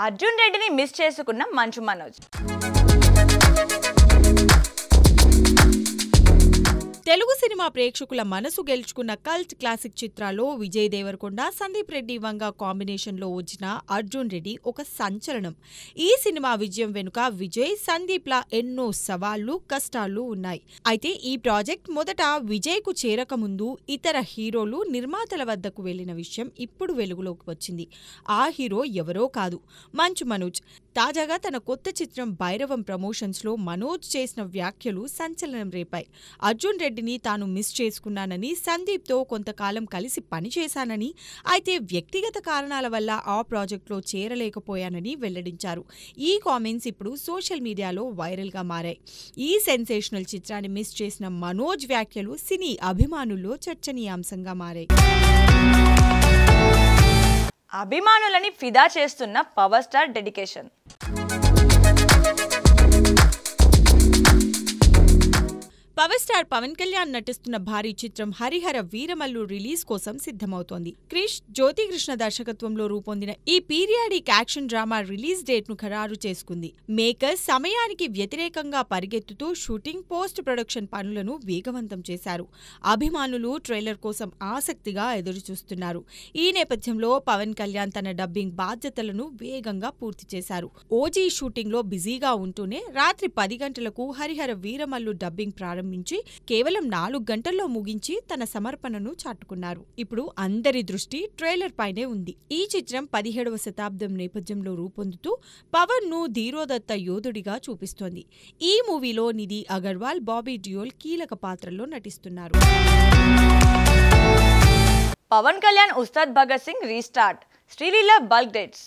అర్జున్ రెడ్డిని మిస్ చేసుకున్న మంచు మనోజ్. తెలుగు సినిమా ప్రేక్షకుల మనసు గెలుచుకున్న కల్ట్ క్లాసిక్ చిత్రాల్లో విజయ్ దేవరకొండ, సందీప్ రెడ్డి వంగ కాంబినేషన్లో వచ్చిన అర్జున్ రెడ్డి ఒక సంచలనం. ఈ సినిమా విజయం వెనుక విజయ్, సందీప్ల ఎన్నో సవాళ్లు, కష్టాలు ఉన్నాయి. అయితే ఈ ప్రాజెక్ట్ మొదట విజయ్కు చేరకముందు ఇతర హీరోలు, నిర్మాతల వద్దకు వెళ్లిన విషయం ఇప్పుడు వెలుగులోకి వచ్చింది. ఆ హీరో ఎవరో కాదు, మంచు మనోజ్. తాజాగా తన కొత్త చిత్రం భైరవం ప్రమోషన్స్లో మనోజ్ చేసిన వ్యాఖ్యలు సంచలనం రేపాయి. అర్జున్ రెడ్డిని తాను మిస్ చేసుకున్నానని, సందీప్తో కొంతకాలం కలిసి పనిచేశానని, అయితే వ్యక్తిగత కారణాల వల్ల ఆ ప్రాజెక్టులో చేరలేకపోయానని వెల్లడించారు. ఈ కామెంట్స్ ఇప్పుడు సోషల్ మీడియాలో వైరల్గా మారాయి. ఈ సెన్సేషనల్ చిత్రాన్ని మిస్ చేసిన మనోజ్ వ్యాఖ్యలు సినీ అభిమానుల్లో చర్చనీయాంశంగా మారాయి. అభిమానులని ఫిదా చేస్తున్న power star dedication. Power star Pawan Kalyan నటిస్తున్న భారీ చిత్రం హరిహర వీరమల్లు రిలీజ్ కోసం సిద్ధమవుతోంది. క్రిష్, జ్యోతి కృష్ణ దర్శకత్వంలో రూపొందిన ఈ periodic action drama release date ను ఖరారు చేసుకుంది. మేకర్స్ సమయానికి వ్యతిరేకంగా పరిగెత్తుతూ షూటింగ్, పోస్ట్ ప్రొడక్షన్ పనులను వేగవంతం చేశారు. అభిమానులు ట్రైలర్ కోసం ఆసక్తిగా ఎదురుచూస్తున్నారు. ఈ నేపథ్యంలో పవన్ కళ్యాణ్ తన డబ్బింగ్ బాధ్యతలను వేగంగా పూర్తి చేశారు. ఓజీ షూటింగ్ లో బిజీగా ఉంటూనే రాత్రి 10 గంటలకు హరిహర వీరమల్లు డబ్బింగ్ ప్రారంభించి కేవలం 4 గంటల్లో ముగించి తన సమర్పణను చాటుకున్నారు. ఇప్పుడు అందరి దృష్టి ట్రైలర్ పైనే ఉంది. ఈ చిత్రం 17వ శతాబ్దం నేపథ్యంలో రూపొందుతూ పవన్ ను ధీరోదత్త యోధుడిగా చూపిస్తోంది. ఈ మూవీలో నిధి అగర్వాల్, బాబీ డియోల్ కీలక పాత్రల్లో నటిస్తున్నారు. Pawan Kalyan Ustaad Bhagat Singh restart, Sreeleela bulk dates.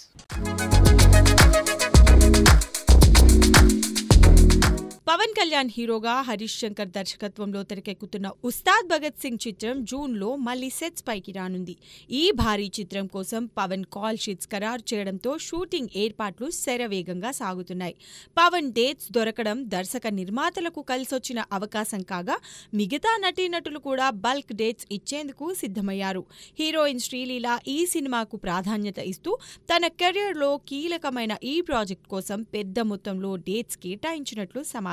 Pawan Kalyan హీరోగా హరీష్ శంకర్ దర్శకత్వంలో తెరకెక్కుతున్న ఉస్తాద్ భగత్ సింగ్ చిత్రం జూన్లో మళ్లీ సెట్స్ పైకి రానుంది. ఈ భారీ చిత్రం కోసం పవన్ కాల్ షీట్స్ ఖరారు చేయడంతో షూటింగ్ ఏర్పాట్లు శరవేగంగా సాగుతున్నాయి. పవన్ డేట్స్ దొరకడం దర్శక నిర్మాతలకు కలిసొచ్చిన అవకాశం కాగా మిగతా నటీనటులు కూడా బల్క్ డేట్స్ ఇచ్చేందుకు సిద్ధమయ్యారు. హీరోయిన్ శ్రీలీల ఈ సినిమాకు ప్రాధాన్యత ఇస్తూ తన కెరీర్లో కీలకమైన ఈ ప్రాజెక్ట్ కోసం పెద్ద మొత్తంలో డేట్స్ కేటాయించినట్లు సమాచారం.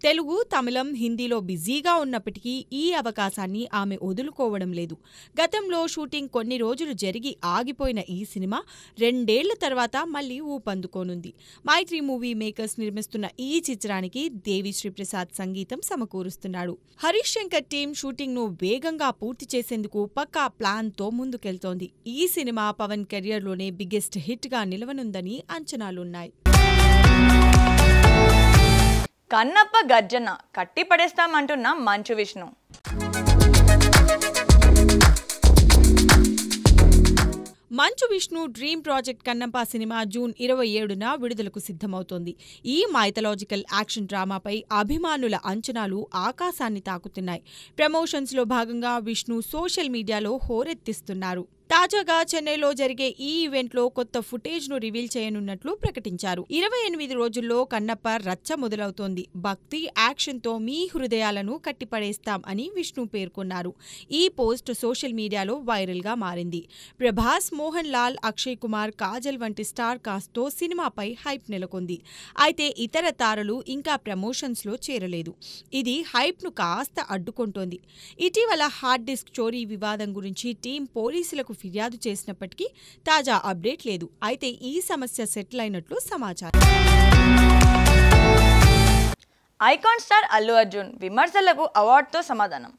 తెలుగు, తమిళం, హిందీలో బిజీగా ఉన్నప్పటికీ ఈ అవకాశాన్ని ఆమె వదులుకోవడం లేదు. గతంలో షూటింగ్ కొన్ని రోజులు జరిగి ఆగిపోయిన ఈ సినిమా 2 ఏళ్ల తర్వాత మళ్లీ ఊపందుకోనుంది. మైత్రి మూవీ మేకర్స్ నిర్మిస్తున్న ఈ చిత్రానికి దేవిశ్రీ ప్రసాద్ సంగీతం సమకూరుస్తున్నాడు. హరీష్ శంకర్ టీం షూటింగ్ ను వేగంగా పూర్తి చేసేందుకు పక్కా ప్లాన్ తో ముందుకెళ్తోంది. ఈ సినిమా పవన్ కెరియర్లోనే బిగ్గెస్ట్ హిట్ గా నిలవనుందని అంచనాలున్నాయి. కన్నప్ప గర్జన, కట్టి పడేస్తామంటున్న మంచు విష్ణు. మంచు విష్ణు డ్రీమ్ ప్రాజెక్ట్ కన్నప్ప సినిమా జూన్ 27న విడుదలకు సిద్ధమవుతోంది. ఈ మైథలాజికల్ యాక్షన్ డ్రామాపై అభిమానుల అంచనాలు ఆకాశాన్ని తాకుతున్నాయి. ప్రమోషన్స్లో భాగంగా విష్ణు సోషల్ మీడియాలో హోరెత్తిస్తున్నారు. తాజాగా చెన్నైలో జరిగే ఈ ఈవెంట్లో కొత్త ఫుటేజ్ను రివీల్ చేయనున్నట్లు ప్రకటించారు. 28 రోజుల్లో కన్నప్ప రచ్చ మొదలవుతోంది. భక్తి, యాక్షన్తో మీ హృదయాలను కట్టిపడేస్తాం అని విష్ణు పేర్కొన్నారు. ఈ పోస్ట్ సోషల్ మీడియాలో వైరల్గా మారింది. ప్రభాస్, మోహన్ లాల్, అక్షయ్ కుమార్, కాజల్ వంటి స్టార్ కాస్ట్తో సినిమాపై హైప్ నెలకొంది. అయితే ఇతర తారలు ఇంకా ప్రమోషన్స్లో చేరలేదు. ఇది హైప్ను కాస్త అడ్డుకుంటోంది. ఇటీవల హార్డ్ డిస్క్ చోరీ వివాదం గురించి టీం పోలీసులకు ఫిర్యాదు చేసినప్పటికీ తాజా అప్డేట్ లేదు. అయితే ఈ సమస్య సెటిల్ అయినట్లు సమాచారం. ఐకాన్ స్టార్ అల్లు అర్జున్ విమర్శలకు అవార్డుతో సమాధానం.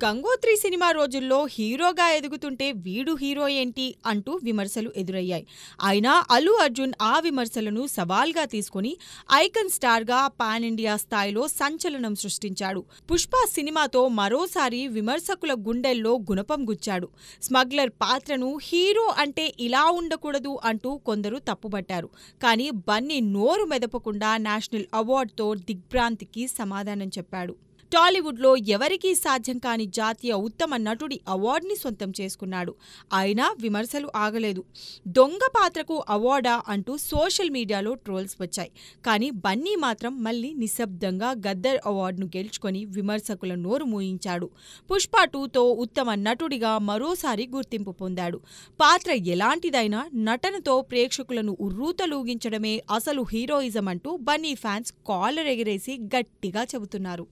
గంగోత్రి సినిమా రోజుల్లో హీరోగా ఎదుగుతుంటే వీడు హీరో ఏంటి అంటూ విమర్శలు ఎదురయ్యాయి. అయినా అల్లు అర్జున్ ఆ విమర్శలను సవాల్గా తీసుకుని ఐకాన్ స్టార్గా పాన్ ఇండియా స్థాయిలో సంచలనం సృష్టించాడు. పుష్ప సినిమాతో మరోసారి విమర్శకుల గుండెల్లో గుణపం గుచ్చాడు. స్మగ్లర్ పాత్రను హీరో అంటే ఇలా ఉండకూడదు అంటూ కొందరు తప్పుబట్టారు. కానీ బన్నీ నోరు మెదపకుండా నేషనల్ అవార్డుతో దిగ్భ్రాంతికి సమాధానం చెప్పాడు. టాలీవుడ్లో ఎవరికీ సాధ్యం కాని జాతీయ ఉత్తమ నటుడి అవార్డుని సొంతం చేసుకున్నాడు. అయినా విమర్శలు ఆగలేదు. దొంగ పాత్రకు అవార్డా అంటూ సోషల్ మీడియాలో ట్రోల్స్ వచ్చాయి. కానీ బన్నీ మాత్రం మళ్లీ నిశ్శబ్దంగా గద్దర్ అవార్డును గెలుచుకొని విమర్శకుల నోరు మూయించాడు. పుష్ప 2తో ఉత్తమ నటుడిగా మరోసారి గుర్తింపు పొందాడు. పాత్ర ఎలాంటిదైనా నటనతో ప్రేక్షకులను ఉర్రూతలూగించడమే అసలు హీరోయిజం అంటూ బన్నీ ఫ్యాన్స్ కాలర్ ఎగిరేసి గట్టిగా చెబుతున్నారు.